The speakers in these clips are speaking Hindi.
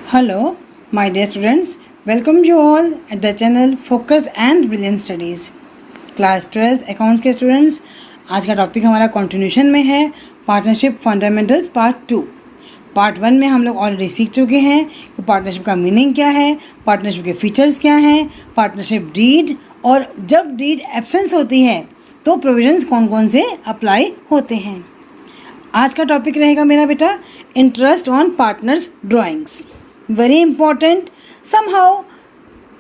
Hello, my dear students. Welcome you all at the channel Focus and Brilliant Studies. Class 12 accounts के स्टूडेंट्स, आज का टॉपिक हमारा कंटिन्यूशन में है पार्टनरशिप फंडामेंटल्स पार्ट 2। पार्ट 1 में हम लोग ऑलरेडी सीख चुके हैं कि पार्टनरशिप का मीनिंग क्या है, पार्टनरशिप के फीचर्स क्या हैं, पार्टनरशिप डीड, और जब डीड एब्सेंस होती है तो प्रोविजंस कौन कौन से अप्लाई होते हैं। आज का टॉपिक रहेगा मेरा बेटा interest on partners drawings. Very important. Somehow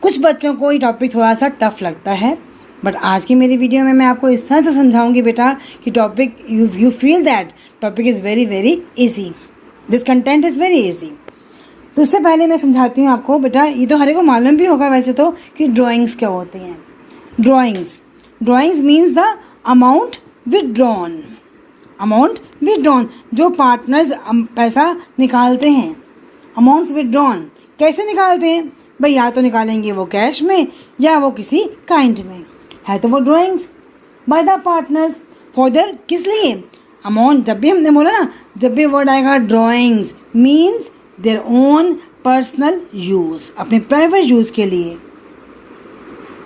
कुछ बच्चों को ये टॉपिक थोड़ा सा टफ लगता है, बट आज की मेरी वीडियो में मैं आपको इस तरह से समझाऊंगी बेटा कि topic you feel that topic is very very easy, this content is very easy. तो उससे पहले मैं समझाती हूँ आपको बेटा, ये तो हर एक को मालूम भी होगा वैसे तो कि ड्राइंग्स क्या होती हैं। Drawings means the amount withdrawn. Amount withdrawn, जो पार्टनर्स पैसा निकालते हैं, अमाउंट्स विदड्रॉन कैसे निकालते हैं भाई, या तो निकालेंगे वो कैश में या वो किसी काइंड में, है तो वो drawings by the partners for their, किस लिए अमाउंट। जब भी हमने बोला ना, जब भी वर्ड आएगा drawings means their own personal use, अपने प्राइवेट यूज़ के लिए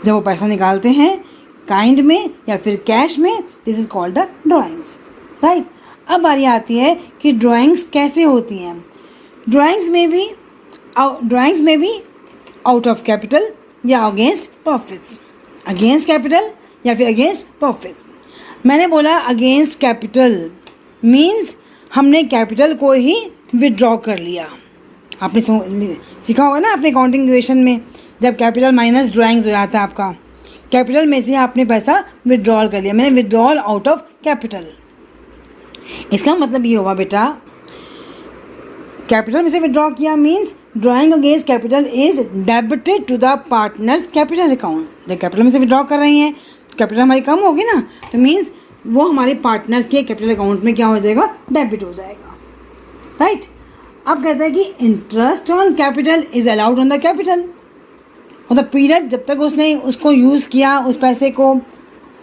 जब वो पैसा निकालते हैं काइंड में या फिर कैश में, this is called the drawings, right. अब बारी आती है कि ड्राइंग्स कैसे होती हैं। ड्राइंग्स में भी आउट ऑफ कैपिटल या अगेंस्ट प्रॉफिट्स, अगेंस्ट कैपिटल या फिर अगेंस्ट प्रॉफिट्स। मैंने बोला अगेंस्ट कैपिटल मीन्स हमने कैपिटल को ही विड्रॉ कर लिया। आपने सीखा होगा ना अपने अकाउंटिंग इक्वेशन में, जब कैपिटल माइनस ड्राइंग्स हो जाता है आपका, कैपिटल में से आपने पैसा विड्रॉल कर लिया, मैंने विड्रॉल आउट ऑफ कैपिटल। इसका मतलब ये हुआ बेटा, कैपिटल में से विड्रॉ किया means drawing against capital is debited to the partners capital account. जब कैपिटल में से विड्रॉ कर रही हैं, कैपिटल हमारी कम होगी ना, तो मीन्स वो हमारे पार्टनर्स के कैपिटल अकाउंट में क्या हो जाएगा, डेबिट हो जाएगा, राइट। अब कहते हैं कि interest on capital is allowed on the capital और द पीरियड, जब तक उसने उसको यूज़ किया उस पैसे को,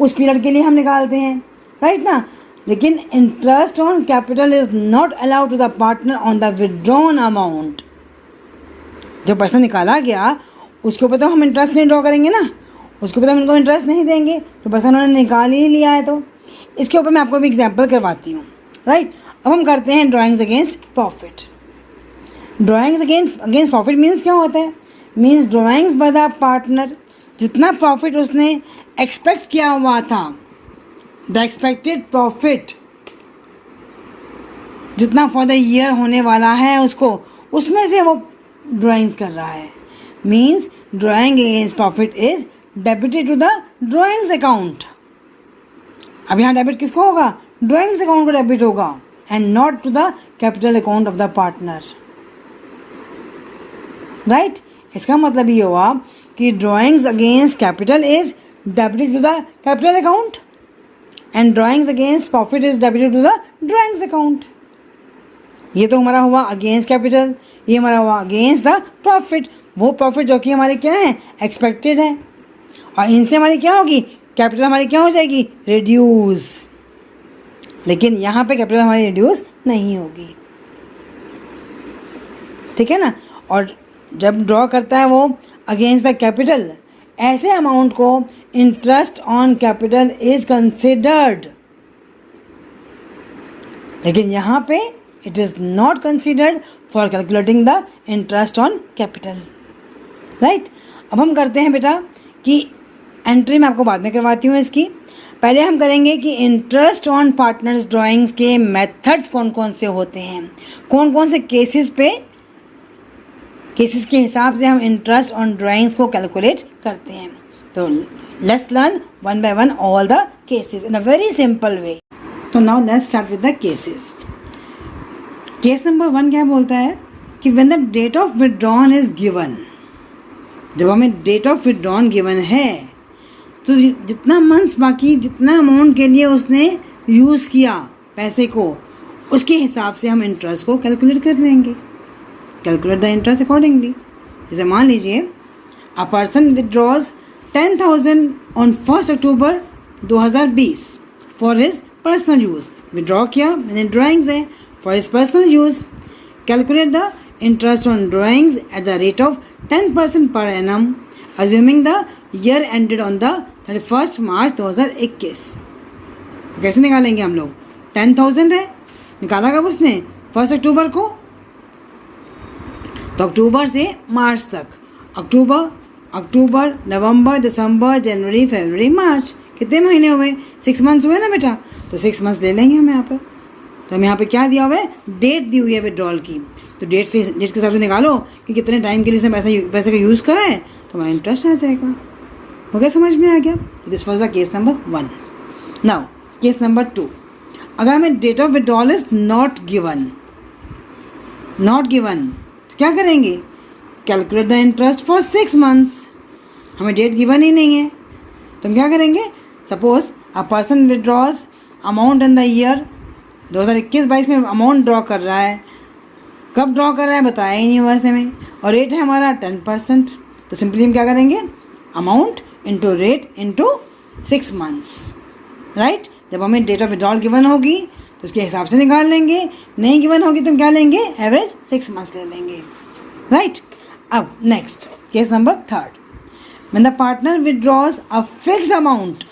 उस पीरियड के लिए हम निकालते हैं, राइट ना। लेकिन interest on capital is not allowed to the partner on the withdrawn amount. जो पैसा निकाला गया उसके ऊपर तो हम इंटरेस्ट नहीं ड्रॉ करेंगे ना, उसके ऊपर तो हम उनको इंटरेस्ट नहीं देंगे, तो पैसा उन्होंने निकाल ही लिया है। तो इसके ऊपर मैं आपको भी एग्जाम्पल करवाती हूँ, राइट। अब हम करते हैं drawings against profit. Drawings against profit means क्या होता है, means drawings by the partner, जितना प्रॉफिट उसने एक्सपेक्ट किया हुआ था, द एक्सपेक्टेड प्रॉफिट जितना फॉर द ईयर होने वाला है उसको, उसमें से वो ड्राइंग्स कर रहा है। Means drawing against profit is debited to the drawings account. अब यहाँ डेबिट किसको होगा, ड्राइंग्स अकाउंट को डेबिट होगा and not to the capital account of the partner, right. इसका मतलब ये हुआ कि drawings against capital is debited to the capital account and drawings against profit is debited to the drawings account. ये तो हमारा हुआ अगेंस्ट कैपिटल, ये हमारा हुआ अगेंस्ट द प्रॉफिट, वो प्रॉफिट जो कि हमारे क्या है, एक्सपेक्टेड है, और इनसे हमारी क्या होगी, कैपिटल हमारी क्या हो जाएगी, रिड्यूस। लेकिन यहाँ पे कैपिटल हमारी रिड्यूस नहीं होगी, ठीक है ना। और जब ड्रॉ करता है वो अगेंस्ट द कैपिटल, ऐसे अमाउंट को interest on capital is considered, लेकिन यहाँ पे it is not considered for calculating the interest on capital, right. अब हम करते हैं बेटा कि एंट्री मैं आपको बाद में करवाती हूँ इसकी, पहले हम करेंगे कि इंटरेस्ट ऑन पार्टनर्स ड्राइंग्स के मेथड्स कौन कौन से होते हैं, कौन कौन से केसेस के हिसाब से हम इंटरेस्ट ऑन ड्राइंग्स को कैलकुलेट करते हैं। तो let's learn one by one all the cases in a very simple way. तो now let's start with the cases. Case number 1 क्या बोलता है कि when the date of withdrawn is given, जब हमें डेट ऑफ विड्रॉन गिवन है तो जितना मंथ्स बाकी, जितना अमाउंट के लिए उसने यूज़ किया पैसे को, उसके हिसाब से हम इंटरेस्ट को कैलकुलेट कर लेंगे, कैलकुलेट द इंटरेस्ट अकॉर्डिंगली। जैसे मान लीजिए अ person withdraws 10,000 on 1 October 2020 for his personal use. Withdraw किया, मैंने ड्राइंग्स है for his personal use. Calculate the interest on drawings at the rate of 10% per annum, assuming the year ended on the 31st March 2021. तो कैसे निकालेंगे हम लोग? 10,000 है, निकाला कब उसने? 1 अक्टूबर को। तो अक्टूबर से मार्च तक, अक्टूबर, नवंबर, दिसंबर, जनवरी, फरवरी, मार्च, कितने महीने हुए? 6 मंथ्स हुए ना बेटा। तो 6 मंथ्स ले लेंगे हम यहाँ पर। तो हम यहाँ पे क्या दिया हुआ है? डेट दी हुई है विड्रॉल की। तो डेट के हिसाब से निकालो कि कितने टाइम के लिए उसने पैसे का यूज़ करा है, तो हमारा इंटरेस्ट आ जाएगा। हो गया, समझ में आ गया? तो this was the case number 1। Now case number 2, अगर हमें date of withdrawal is not given, तो क्या करेंगे? Calculate the interest for 6 months. हमें डेट गिवन ही नहीं है, तो हम क्या करेंगे? Suppose a person withdraws amount in the year 2021-22 में अमाउंट ड्रॉ कर रहा है। कब ड्रॉ कर रहा है बताया ही नहीं हुआ ऐसे में, और रेट है हमारा 10%। तो सिंपली हम क्या करेंगे? Amount into rate into 6 months, right. जब हमें डेट ऑफ विड्रॉल गिवन होगी तो उसके हिसाब से निकाल लेंगे, नहीं गिवन होगी तो हम क्या लेंगे? एवरेज 6 मंथ्स ले लेंगे, राइट। अब next case number 3, when the partner withdraws a fixed amount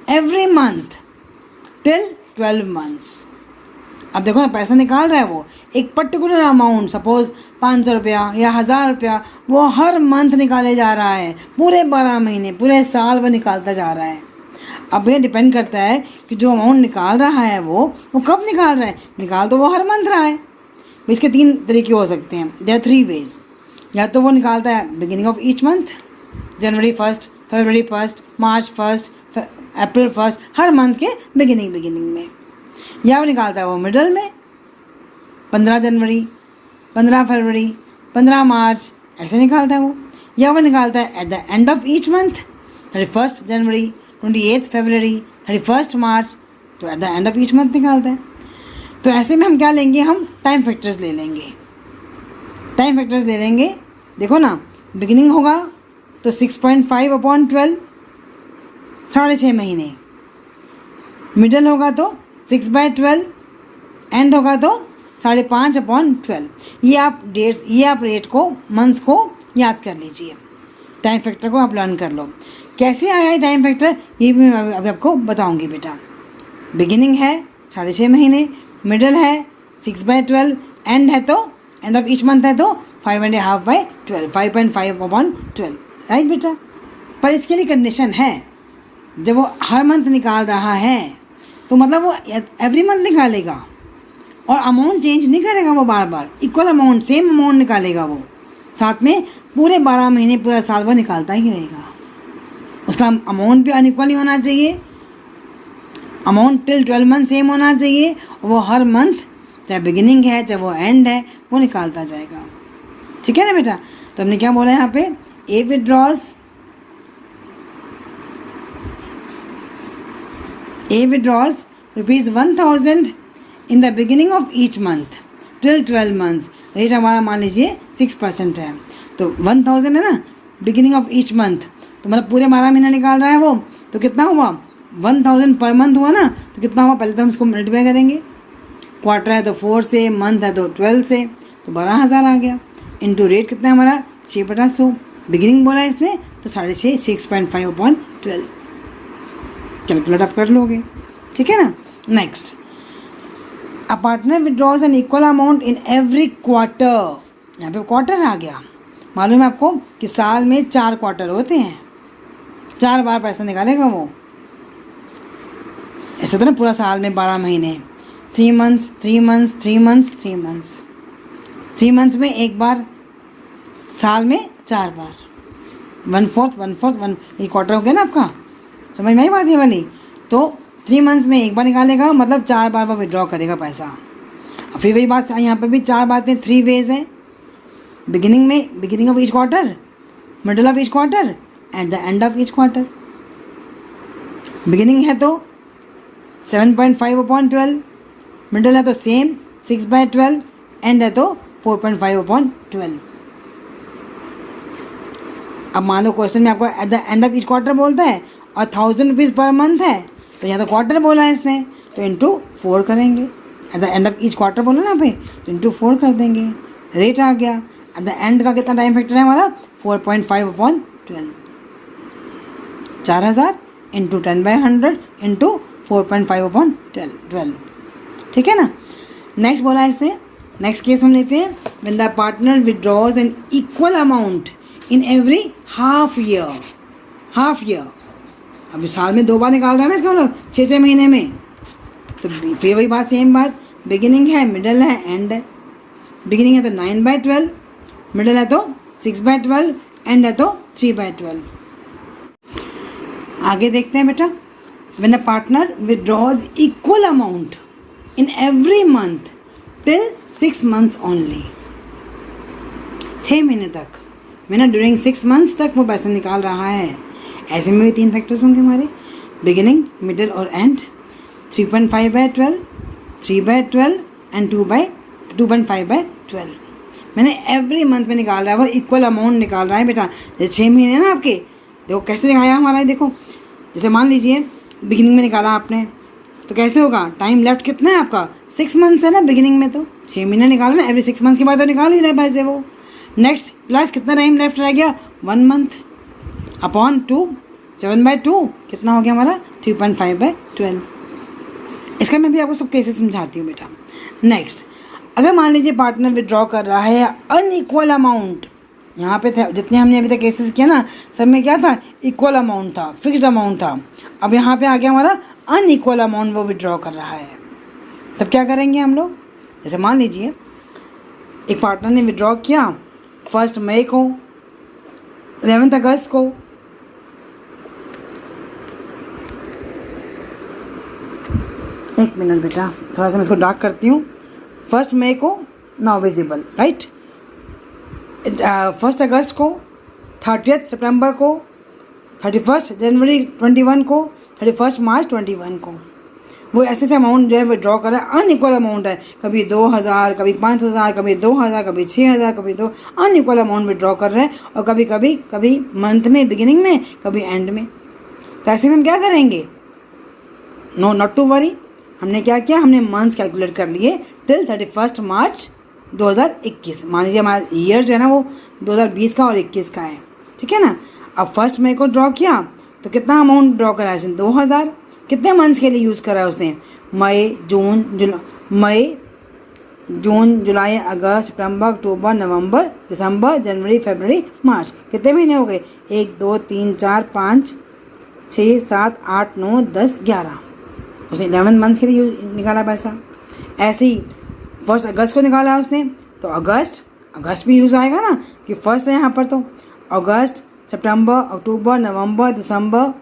every month till 12 months. अब देखो ना, पैसा निकाल रहा है वो एक पर्टिकुलर अमाउंट, सपोज 500 रुपया या 1000 रुपया, वो हर मंथ निकाले जा रहा है, पूरे 12 महीने, पूरे साल वो निकालता जा रहा है। अब ये डिपेंड करता है कि जो अमाउंट निकाल रहा है वो कब निकाल रहा है। निकाल तो वो हर मंथ रहा है। इसके 3 तरीके हो सकते हैं, देयर 3 वेज। या तो वो निकालता है beginning of each month, January 1, February 1, March 1, April 1, her month के बिगिनिंग में। या वो निकालता है वो मिडल में, 15 जनवरी, 15 फरवरी, 15 मार्च, ऐसे निकालता है वो। या वो निकालता है at the end of each month, 31 जनवरी, 28 फरवरी, 31 मार्च, तो at the end of each month निकालता है। तो ऐसे में हम क्या लेंगे? हम टाइम फैक्टर्स ले लेंगे। देखो ना, बिगिनिंग होगा तो 6.5/12, 6.5 महीने। मिडल होगा तो 6/12, एंड होगा तो 5.5/12। ये आप डेट्स, ये आप रेट को, मंथ्स को याद कर लीजिए। टाइम फैक्टर को आप लर्न कर लो। कैसे आया है टाइम फैक्टर, ये भी मैं अभी आपको बताऊंगी बेटा। बिगिनिंग है 6.5 महीने, मिडल है 6/12, एंड है तो एंड ऑफ ईच मंथ है तो 5.5/12, 5.5/12, राइट बेटा। पर इसके लिए कंडीशन है, जब वो हर मंथ निकाल रहा है तो मतलब वो एवरी मंथ निकालेगा और अमाउंट चेंज नहीं करेगा। वो बार बार इक्वल अमाउंट, सेम अमाउंट निकालेगा वो, साथ में पूरे 12 महीने, पूरा साल वो निकालता ही रहेगा। उसका अमाउंट भी अनइक्वल नहीं होना चाहिए, अमाउंट टिल 12 मंथ सेम होना चाहिए, और वो हर मंथ, चाहे बिगिनिंग है चाहे वो एंड है, वो निकालता जाएगा। ठीक है ना बेटा। तो हमने क्या बोला यहाँ पे? A withdraws ₹1000 in the beginning of each month till 12 months. Rate हमारा मान लीजिए 6% है, तो 1000 है ना बिगिनिंग ऑफ ईच मंथ, तो मतलब पूरे 12 महीना निकाल रहा है वो, तो कितना हुआ? 1000 पर मंथ हुआ ना, तो कितना हुआ? पहले तो हम इसको मल्टीप्लाई करेंगे, क्वार्टर है तो 4 से, मंथ है तो 12 से, तो 12,000 आ गया। इंटू रेट कितना है हमारा? 6/100। बिगिनिंग बोला इसने तो 6.5, 6.5/12। कैलकुलेट आप कर लोगे, ठीक है ना। Next, a partner withdraws an equal amount in every quarter. यहाँ पे क्वार्टर आ गया। मालूम है आपको कि साल में 4 क्वार्टर होते हैं, 4 बार पैसा निकालेगा वो। ऐसे तो ना पूरा साल में 12 महीने, 3 months, 3 months, 3 months, 3 months, 3 months में एक बार, साल में 4 बार, 1/4, 1/4, 1, ये क्वार्टर हो गया ना आपका। समझ में आई बात ये वाली। तो 3 मंथ्स में एक बार निकालेगा, मतलब 4 बार वो विड्रॉ करेगा पैसा। फिर वही बात यहाँ पे भी 4 बातें, 3 वेज हैं। Beginning of each quarter, middle of each quarter, at the end of each quarter. Beginning है तो 7.5/12, मिडल है तो सेम 6/12, एंड है तो 4.5/12। अब मान लो क्वेश्चन में आपको at the end of each quarter बोलता है और 1000 रुपीज़ पर मंथ है, तो यहाँ तो क्वार्टर बोला है इसने, तो इंटू 4 करेंगे। At the end of each quarter बोला ना पे, तो इंटू 4 कर देंगे। रेट आ गया। एट द एंड का कितना टाइम फैक्टर है हमारा 4.5/12, 4000 इंटू 10/100 इंटू 4.5/12, ठीक है ना। नेक्स्ट बोला इसने, नेक्स्ट केस हम लेते हैं, when the partner withdraws an equal amount in every half year. अभी साल में 2 बार निकाल रहा है ना इसका मतलब 6 महीने में, तो फिर वही बात, सेम बात, बिगिनिंग है, मिडल है, एंड है। बिगिनिंग है तो 9/12, मिडल है तो 6/12, एंड है तो 3/12। आगे देखते हैं बेटा, when a partner withdraws equal amount in every month till 6 months only, 6 महीने तक, मैंने ड्यूरिंग 6 months तक वो पैसा निकाल रहा है। ऐसे में भी 3 फैक्टर्स होंगे हमारे, बिगिनिंग, मिडल और एंड। 3.5/12, 3/12 एंड 2.5/12। मैंने एवरी मंथ में निकाल रहा है, वो इक्वल अमाउंट निकाल रहा है बेटा। जैसे 6 महीने ना आपके, देखो कैसे दिखाया हमारा, देखो जैसे मान लीजिए बिगिनिंग में निकाला आपने, तो कैसे होगा, टाइम लेफ्ट कितना है आपका 6 months है ना बिगिनिंग में, तो 6 महीने निकालना, एवरी 6 months के बाद तो निकाल ही रहे पैसे वो। नेक्स्ट प्लस कितना टाइम लेफ्ट रह गया 1 month अपॉन 2, 7/2 कितना हो गया हमारा 3.5/12। इसका मैं भी आपको सब केसेस समझाती हूँ बेटा। नेक्स्ट, अगर मान लीजिए पार्टनर विड्रॉ कर रहा है अनइक्वल अमाउंट, यहाँ पे थे जितने हमने अभी तक केसेस किया ना, सब में क्या था, इक्वल अमाउंट था, फिक्स्ड अमाउंट था। अब यहाँ पे आ गया हमारा अनइक्वल अमाउंट वो विड्रॉ कर रहा है, तब क्या करेंगे हम लोग। जैसे मान लीजिए एक पार्टनर ने विड्रॉ किया 1 मई को, 11 अगस्त को, एक मिनट बेटा थोड़ा सा मैं इसको डार्क करती हूँ। 1 मई को नाउ विजिबल, राइट। 1 अगस्त को, 30 सितंबर को, 31 जनवरी 21 को, 31 मार्च 21 को, वो ऐसे अमाउंट जो है विड्रॉ कर रहा है। अनइक्वल अमाउंट है, कभी 2000, कभी 5000, कभी 2000, कभी 6000, कभी 2, अनइक्वल अमाउंट विड्रॉ कर रहे हैं। और कभी मंथ में बिगिनिंग में, कभी एंड में। तो ऐसे में हम क्या करेंगे, नो नॉट टू वरी, हमने क्या किया, हमने मंथ्स कैलकुलेट कर लिए टिल 31 मार्च 2021। मान लीजिए हमारा ईयर जो है ना वो 2020 का और 21 का है, ठीक है ना। अब 1 मई को ड्रॉ किया तो कितना अमाउंट ड्रॉ करा है, 2000। कितने मंथ्स के लिए यूज़ करा है उसने, मई, जून, जुलाई, अगस्त, सितंबर, अक्टूबर, नवंबर, दिसंबर, जनवरी, फरवरी, मार्च। कितने महीने हो गए, 1 2 3 4 5 6 7 8 9 10 11। उसने 11 मंथ्स के लिए निकाला पैसा। ऐसे ही 1 अगस्त को निकाला उसने, तो अगस्त भी यूज़ आएगा ना, कि फर्स्ट है यहाँ पर, तो अगस्त, सितंबर, अक्टूबर, नवंबर, दिसंबर,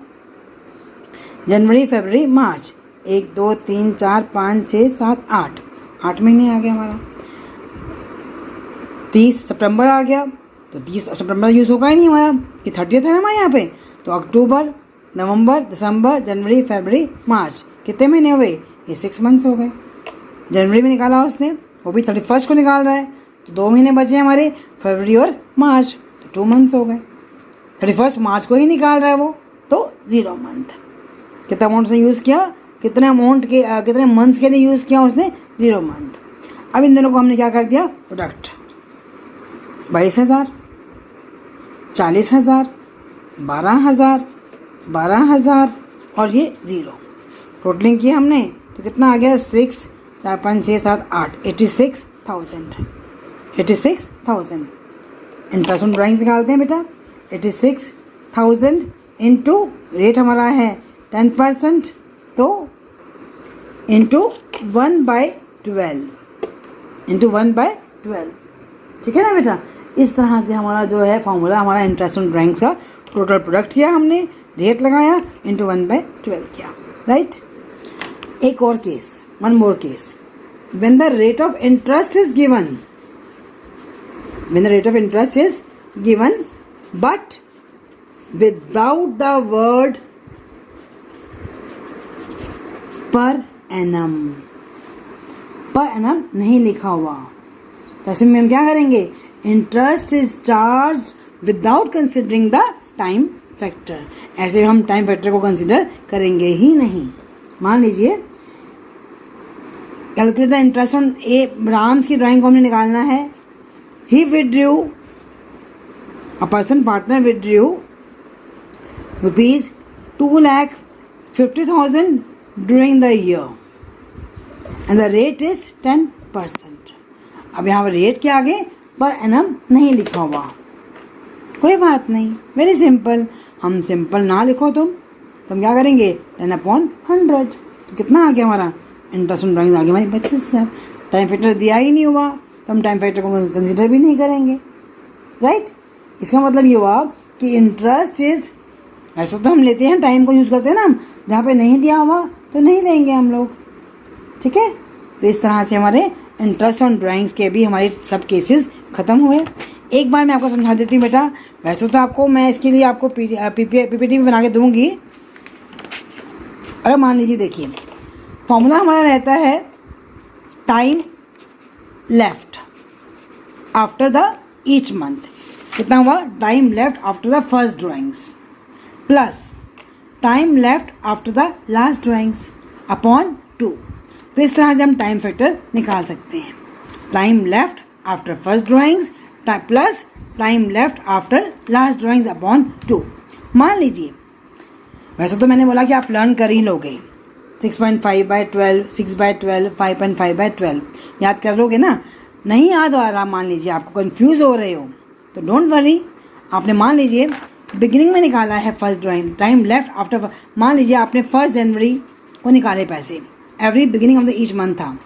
जनवरी, फरवरी, मार्च। 1 2 3 4 5 6 7 8 महीने आ गया हमारा। 30 सितंबर आ गया, तो 30 सितंबर यूज़ होगा ही नहीं हमारा, कि 30 है ना हमारे यहाँ पे। तो अक्टूबर, नवंबर, दिसंबर, जनवरी, फरवरी, मार्च, कितने महीने हुए, ये 6 मंथ्स हो गए। जनवरी में निकाला उसने, वो भी 31 को निकाल रहा है, तो 2 महीने बचे हमारे, फरवरी और मार्च, तो 2 मंथ्स हो गए। 31 मार्च को ही निकाल रहा है वो, तो 0 मंथ। कितना अमाउंट से यूज़ किया, कितने मंथ्स के लिए यूज़ किया उसने, 0 मंथ। अब इन दोनों को हमने क्या कर दिया, प्रोडक्ट 22,000, 40,000, 12,000, 12,000 और ये 0 टोटलिंग किया हमने, तो कितना आ गया, 6 4 5 6 7 8 86,000। 86,000 इंटरेस्ट ऑन ड्राइंग्स निकालते हैं बेटा। 86,000 इंटू रेट हमारा है 10%, तो इंटू 1/12, इंटू 1/12, ठीक है ना बेटा। इस तरह से हमारा जो है फॉर्मूला, हमारा इंटरेस्ट ऑन ड्राइंग्स का टोटल प्रोडक्ट किया हमने, रेट लगाया, इंटू 1/12 किया, राइट। एक और case, one more case, when the rate of interest is given, but without the word per annum नहीं लिखा हुआ, तो ऐसे में हम क्या करेंगे, interest is charge without considering the time factor. ऐसे हम टाइम फैक्टर को कंसिडर करेंगे ही नहीं। मान लीजिए कैलकुलेट द इंटरेस्ट ऑन ए, राम्स की ड्राइंग को हमने निकालना है, he withdrew, a person partner withdrew rupees 2,50,000 during the year and the rate is 10%. अब यहाँ पर रेट के आगे पर एनम नहीं लिखा हुआ, कोई बात नहीं, वेरी सिंपल. हम सिंपल ना लिखो तुम क्या करेंगे 10/100. तो कितना आ गया हमारा इंटरेस्ट ऑन ड्राइंग आ गया हमारी 25,000. टाइम फैक्टर दिया ही नहीं हुआ तो हम टाइम फैक्टर को कंसिडर भी नहीं करेंगे, राइट. इसका मतलब ये हुआ कि इंटरेस्ट इज, ऐसा तो हम लेते हैं टाइम को यूज़ करते हैं ना, हम जहाँ पे नहीं दिया हुआ तो नहीं लेंगे हम लोग, ठीक है. तो इस तरह से हमारे इंटरेस्ट ऑन ड्राइंग्स के भी हमारे सब केसेस ख़त्म हुए. एक बार मैं आपको समझा देती हूँ बेटा. वैसे तो आपको मैं इसके लिए आपको पीपीटी भी बना के दूँगी. अगर मान लीजिए देखिए फॉर्मूला हमारा रहता है time left after the each month. कितना हुआ time left after the first drawings plus time left after the last drawings upon 2. तो इस तरह से हम टाइम फैक्टर निकाल सकते हैं. Time left after first drawings plus time left after last drawings upon 2. मान लीजिए वैसे तो मैंने बोला कि आप लर्न कर ही लोगे 6.5/12, 6/12, 5.5/12 याद कर लोगे ना. नहीं याद आ रहा, मान लीजिए आपको कंफ्यूज हो रहे हो तो डोंट वरी. आपने मान लीजिए बिगिनिंग में निकाला है first drawing, time left after, मान लीजिए आपने 1 जनवरी को निकाले पैसे, every beginning of the each month था.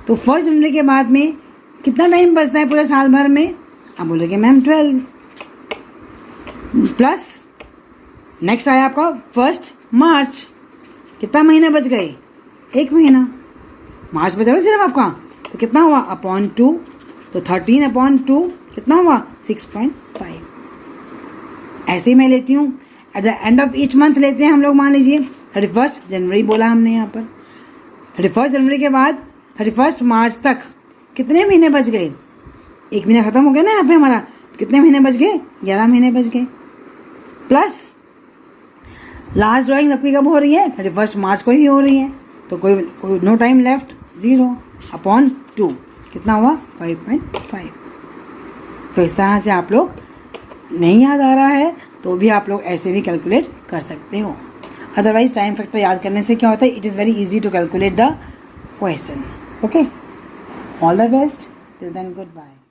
तो 1 जनवरी के बाद में कितना टाइम बचता है पूरे साल भर में. आप बोलोगे मैम 12 प्लस नेक्स्ट आया आपका 1 मार्च. कितना महीने बच गए, 1 महीना. मार्च बचा ना सिर्फ आपका, तो कितना हुआ अपॉन 2. तो 13/2 कितना हुआ 6.5. ऐसे ही मैं लेती हूँ at the end of each month लेते हैं हम लोग. मान लीजिए 31 जनवरी बोला हमने यहाँ पर. 31 जनवरी के बाद 31 मार्च तक कितने महीने बच गए, 1 महीना ख़त्म हो गया ना यहाँ पे हमारा. कितने महीने बच गए 11 महीने बच गए. प्लस लास्ट ड्राइंग आपकी कब हो रही है 31 मार्च को ही हो रही है. तो कोई नो टाइम लेफ्ट 0 अपॉन 2 कितना हुआ 5.5. तो इस तरह से आप लोग नहीं याद आ रहा है तो भी आप लोग ऐसे भी कैलकुलेट कर सकते हो. अदरवाइज टाइम फैक्टर याद करने से क्या होता है, it is very easy to calculate the question. Okay, all the best, till then good bye.